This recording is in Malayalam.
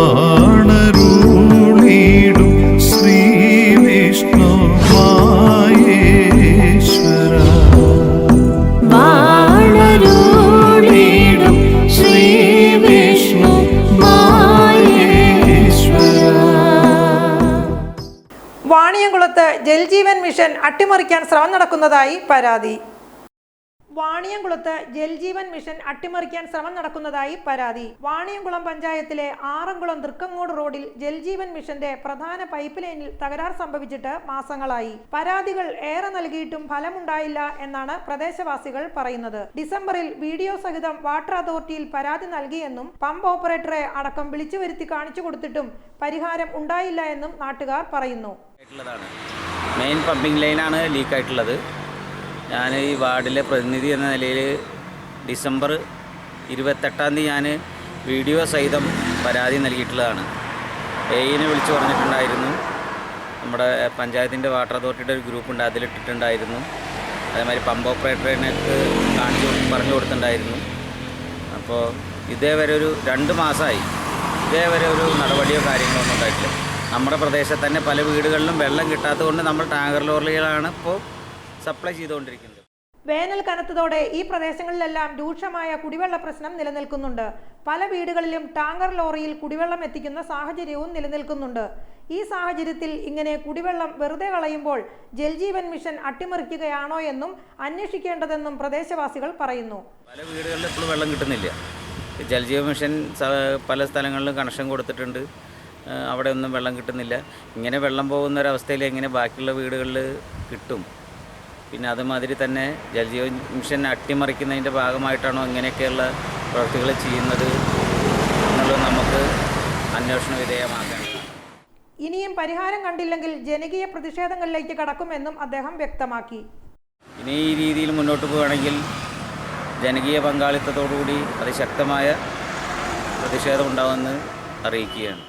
വാണരുളീടും ശ്രീ വിഷ്ണു മായേശ്വര വാണരുളീടും ശ്രീ വിഷ്ണു മായേശ്വര. വാണിയംകുളത്ത് ജൽജീവൻ മിഷൻ അട്ടിമറിക്കാൻ ശ്രമം നടക്കുന്നതായി പരാതി. വാണിയംകുളത്ത് ജൽജീവൻ മിഷൻ അട്ടിമറിക്കാൻ ശ്രമം നടക്കുന്നതായി പരാതി. വാണിയംകുളം പഞ്ചായത്തിലെ ആറംകുളം തൃക്കങ്ങോട് റോഡിൽ ജൽജീവൻ മിഷന്റെ പ്രധാന പൈപ്പ് ലൈനിൽ തകരാർ സംഭവിച്ചിട്ട് മാസങ്ങളായി. പരാതികൾ ഏറെ നൽകിയിട്ടും ഫലമുണ്ടായില്ല എന്നാണ് പ്രദേശവാസികൾ പറയുന്നത്. ഡിസംബറിൽ വീഡിയോ സഹിതം വാട്ടർ അതോറിറ്റിയിൽ പരാതി നൽകിയെന്നും പമ്പ് ഓപ്പറേറ്ററെ അടക്കം വിളിച്ചു വരുത്തി കാണിച്ചു കൊടുത്തിട്ടും പരിഹാരം ഉണ്ടായില്ല എന്നും നാട്ടുകാർ പറയുന്നു. മെയിൻ പമ്പിംഗ് ലൈനാണ് ലീക്കായിട്ടുള്ളത്. ഞാൻ ഈ വാർഡിലെ പ്രതിനിധി എന്ന നിലയിൽ ഡിസംബർ 28 ഞാൻ വീഡിയോ സഹിതം പരാതി നൽകിയിട്ടുള്ളതാണ്. എയിനെ വിളിച്ച് പറഞ്ഞിട്ടുണ്ടായിരുന്നു. നമ്മുടെ പഞ്ചായത്തിൻ്റെ വാട്ടർ അതോറിറ്റിയുടെ ഒരു ഗ്രൂപ്പുണ്ട്, അതിലിട്ടിട്ടുണ്ടായിരുന്നു. അതേമാതിരി പമ്പ് ഓപ്പറേറ്ററിനെ പറഞ്ഞു കൊടുത്തിട്ടുണ്ടായിരുന്നു. അപ്പോൾ ഇതേവരെ ഒരു 2 മാസമായി ഇതേവരെ ഒരു നടപടിയോ കാര്യങ്ങളോ ഒന്നും ഉണ്ടായിട്ടില്ല. നമ്മുടെ പ്രദേശത്ത് തന്നെ പല വീടുകളിലും വെള്ളം കിട്ടാത്തതുകൊണ്ട് നമ്മൾ ടാങ്കർ ലോറികളാണ് ഇപ്പോൾ സപ്ലൈ ചെയ്തുകൊണ്ടിരിക്കുന്നത്. വേനൽ കനത്തതോടെ ഈ പ്രദേശങ്ങളിലെല്ലാം രൂക്ഷമായ കുടിവെള്ള പ്രശ്നം നിലനിൽക്കുന്നുണ്ട്. പല വീടുകളിലും ടാങ്കർ ലോറിയിൽ കുടിവെള്ളം എത്തിക്കുന്ന സാഹചര്യവും നിലനിൽക്കുന്നുണ്ട്. ഈ സാഹചര്യത്തിൽ ഇങ്ങനെ കുടിവെള്ളം വെറുതെ കളയുമ്പോൾ ജൽജീവൻ മിഷൻ അട്ടിമറിക്കുകയാണോ എന്നും അന്വേഷിക്കേണ്ടതെന്നും പ്രദേശവാസികൾ പറയുന്നു. പല വീടുകളിലും ഇപ്പോൾ വെള്ളം കിട്ടുന്നില്ല. ജൽജീവൻ മിഷൻ പല സ്ഥലങ്ങളിലും കണക്ഷൻ കൊടുത്തിട്ടുണ്ട്, അവിടെ ഒന്നും വെള്ളം കിട്ടുന്നില്ല. ഇങ്ങനെ വെള്ളം പോകുന്ന ഒരവസ്ഥയിൽ എങ്ങനെ ബാക്കിയുള്ള വീടുകളിൽ കിട്ടും? പിന്നെ അതുമാതിരി തന്നെ ജൽജീവൻ മിഷൻ അട്ടിമറിക്കുന്നതിൻ്റെ ഭാഗമായിട്ടാണോ ഇങ്ങനെയൊക്കെയുള്ള പ്രവൃത്തികൾ ചെയ്യുന്നത് എന്നുള്ളത് നമുക്ക് അന്വേഷണ വിധേയമാക്കേണ്ടതാണ്. ഇനിയും പരിഹാരം കണ്ടില്ലെങ്കിൽ ജനകീയ പ്രതിഷേധങ്ങളിലേക്ക് കടക്കുമെന്നും അദ്ദേഹം വ്യക്തമാക്കി. ഇനി ഈ രീതിയിൽ മുന്നോട്ട് പോവുകയാണെങ്കിൽ ജനകീയ പങ്കാളിത്തത്തോടുകൂടി അതിശക്തമായ പ്രതിഷേധം ഉണ്ടാകുമെന്ന് അറിയിക്കുകയാണ്.